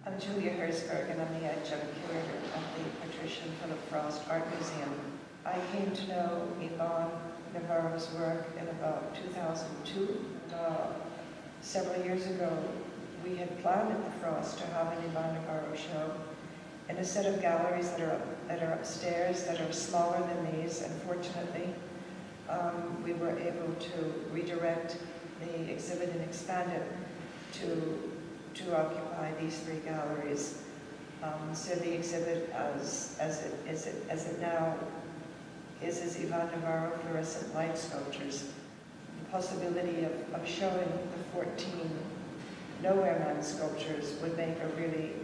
I'm Julia Herzberg, and I'm the adjunct curator of the Patricia and Philip Frost Art Museum. I came to know Iván Navarro's work in about 2002. Several years ago, we had planned at the Frost to have an Iván Navarro show in a set of galleries that are upstairs, that are smaller than these. Unfortunately, we were able to redirect the exhibit and expand it to occupy these three galleries. So the exhibit as it now is Iván Navarro Fluorescent Light Sculptures. The possibility of showing the 14 Nowhere Man sculptures would make a really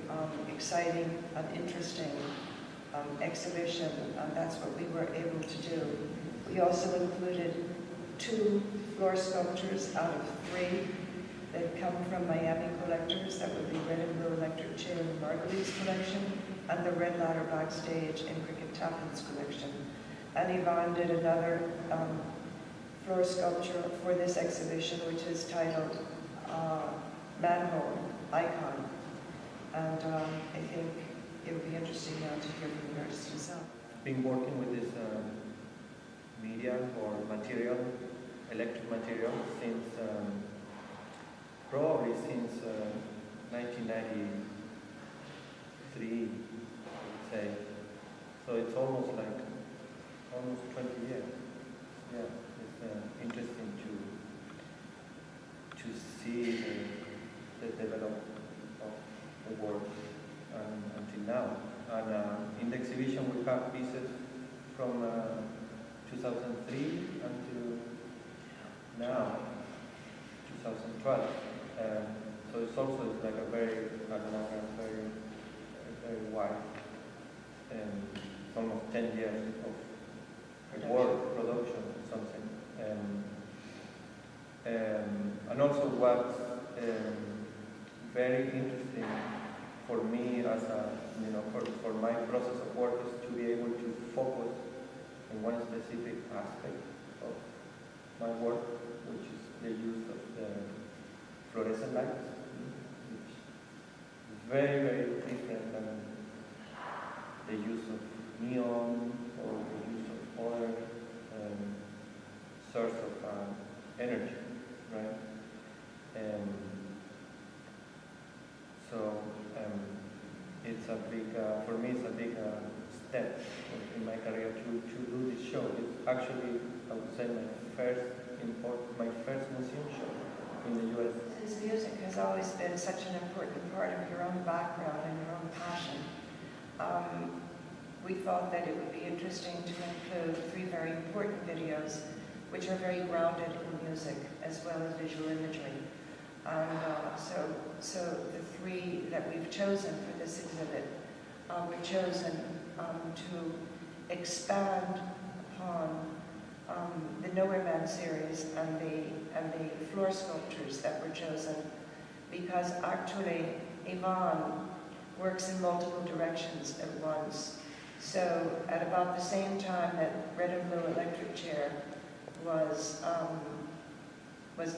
exciting and interesting exhibition, and that's what we were able to do. We also included 2 floor sculptures out of 3 that come from Miami collectors. That would be Red and Blue Electric Chair in Marguerite's collection, and the Red Ladder Backstage in Cricket Tappan's collection. And Iván did another floor sculpture for this exhibition, which is titled Manhole Icon. And I think it would be interesting now to hear from the artist himself. Been working with this media or material, electric material, since probably since 1993, I would say. So it's almost 20 years. Yeah, it's interesting to see the development of the work until now. And in the exhibition we have pieces from 2003 until now, 2012. So it's also like a very wide, almost 10 years of work, production, something. And also what's very interesting for me as for my process of work is to be able to focus on one specific aspect of my work, which is the use of the fluorescent lights, which is very, very different than the use of neon or the use of other source of energy, right? It's a big, for me, it's a big step in my career to do this show. It's actually, I would say, my first museum show in the U.S. His music has always been such an important part of your own background and your own passion. We thought that it would be interesting to include 3 very important videos, which are very grounded in music as well as visual imagery. And so the 3 that we've chosen for this exhibit were chosen to expand upon the Nowhere Man series and the floor sculptures that were chosen, because actually Iván works in multiple directions at once. So at about the same time that Red and Blue Electric Chair was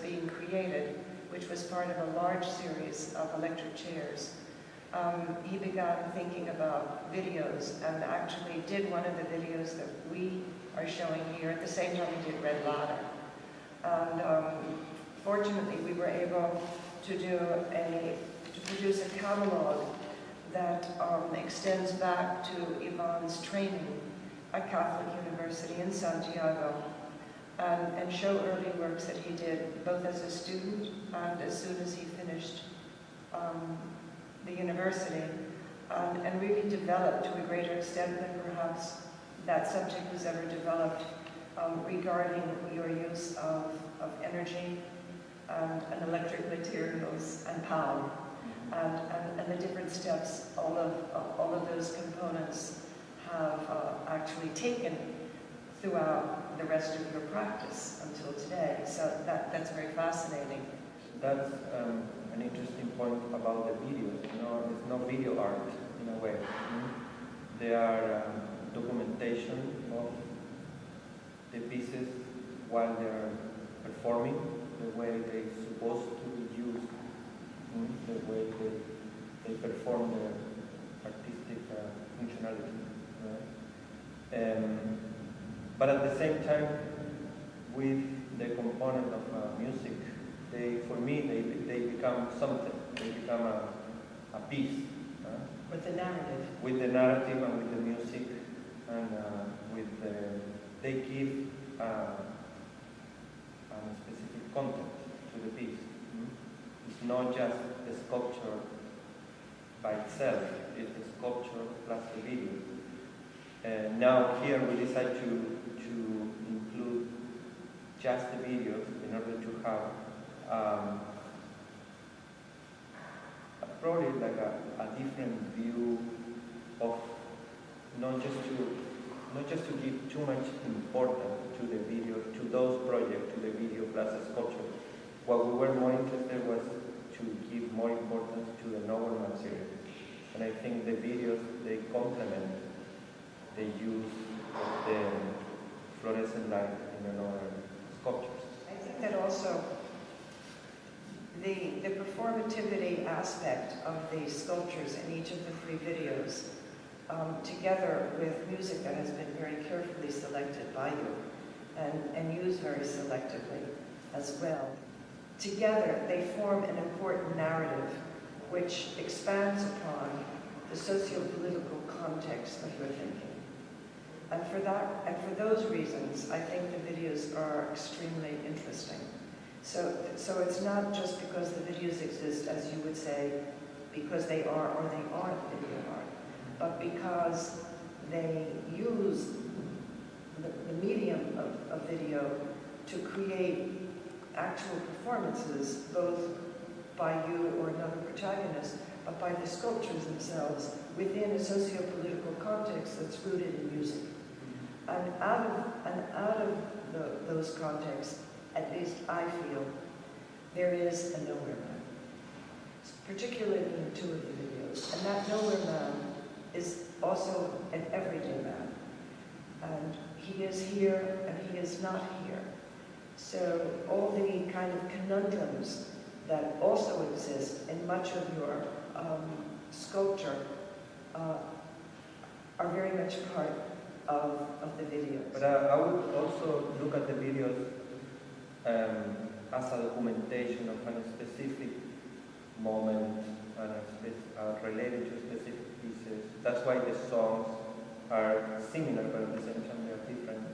being created, which was part of a large series of electric chairs, he began thinking about videos and actually did one of the videos that we are showing here at the same time he did Red Ladder. And fortunately, we were able to produce a catalog that extends back to Iván's training at Catholic University in Santiago, and show early works that he did both as a student and as soon as he finished the university, and really developed to a greater extent than perhaps that subject was ever developed, regarding your use of energy and electric materials and power, and the different steps all of those components have actually taken throughout the rest of your practice until today. So that's very fascinating. That's an interesting point about the videos. It's not video art in a way. They are documentation of the pieces while they're performing, the way they're supposed to be used, the way they perform their artistic functionality. Right? But at the same time, with the component of music, for me, they become something. They become a piece. With the narrative. With the narrative and with the music, and they give a specific content to the piece. It's not just the sculpture by itself, it's the sculpture plus the video. Now here we decide to include just the videos in order to have probably like a different view of not just to give too much importance to the video, to those projects, to the video plus the sculpture. What we were more interested was to give more importance to the Novelman series. And I think the videos, they complement the use of the fluorescent light in another sculptures. I think that also the performativity aspect of the sculptures in each of the three videos, together with music that has been very carefully selected by you and used very selectively as well, together they form an important narrative which expands upon the socio-political context of your thinking. And for those reasons, I think the videos are extremely interesting. So it's not just because the videos exist, as you would say, because they are or they aren't video art, but because they use the medium of video to create actual performances, both by you or another protagonist, but by the sculptures themselves within a socio-political context that's rooted in music. And out of those contexts, at least I feel, there is a nowhere man, particularly in two of the videos. And that nowhere man is also an everyday man. And he is here and he is not here. So all the kind of conundrums that also exist in much of your sculpture are very much part of the videos. But I would also look at the videos as a documentation of a specific moment and related to specific pieces. That's why the songs are similar, but at the same time they are different.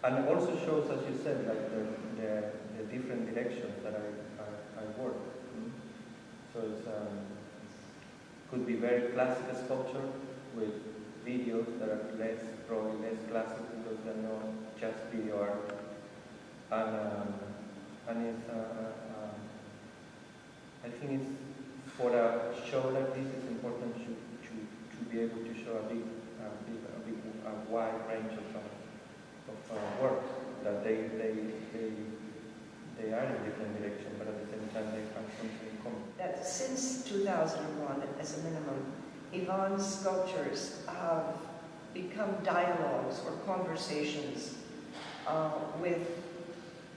And also shows, as you said, like the different directions that I work. So it's could be very classical sculpture with videos that are probably less classic because they're not just video art. And it's I think it's for a show like this, it's important to be able to show a wide range of works that they are in different directions, but at the same time they have something in common. That since 2001, as a minimum, Iván's sculptures have become dialogues or conversations with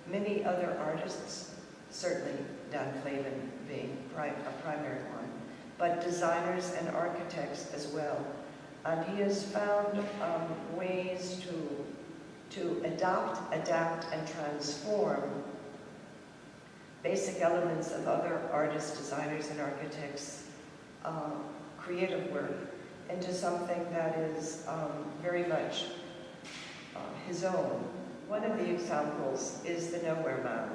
many other artists, certainly Dan Flavin being a primary one, but designers and architects as well. And he has found ways to adopt, adapt, and transform basic elements of other artists, designers, and architects' creative work into something that is very much his own. One of the examples is the Nowhere Man.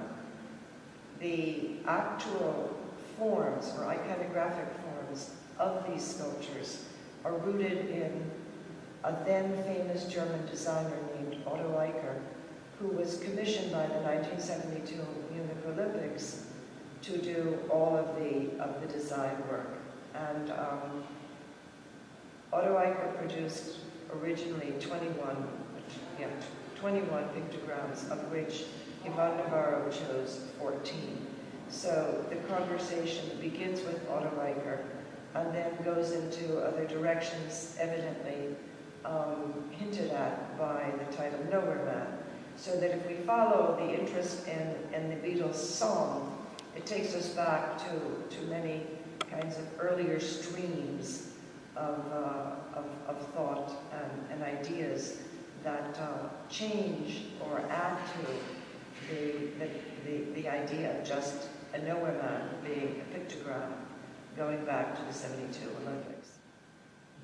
The actual forms, or iconographic forms, of these sculptures are rooted in a then famous German designer named Otl Aicher, who was commissioned by the 1972 Munich Olympics to do all of the design work. And Otl Aicher produced originally 21 pictograms, of which Iván Navarro chose 14. So the conversation begins with Otl Aicher and then goes into other directions, evidently hinted at by the title Nowhere Man. So that if we follow the interest in the Beatles' song it takes us back to many kinds of earlier streams of thought and ideas that change or add to the idea of just a nowhere man being a pictogram going back to the 72 Olympics.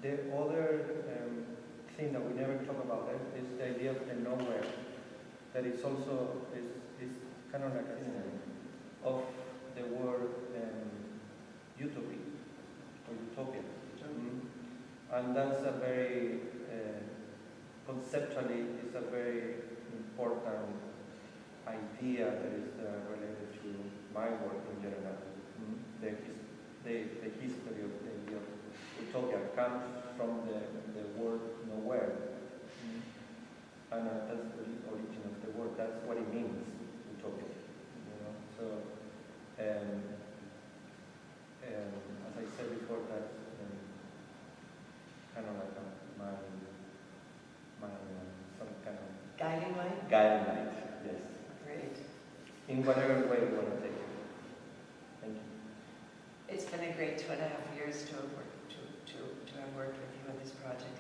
The other thing that we never talk about is the idea of the nowhere, that it's also is kind of like a synonym of the word utopia or utopia. And that's a very, conceptually, it's a very important idea that is related to my work in general. The history of the idea of utopia comes from the word nowhere. And that's the origin of the word. That's what it means, utopia. You know? So, as I said before, that's kind of like my some kind of Guiding light? guiding light, yes. Great. In whatever way you want to take it. Thank you. It's been a great 2.5 years to have worked with you on this project.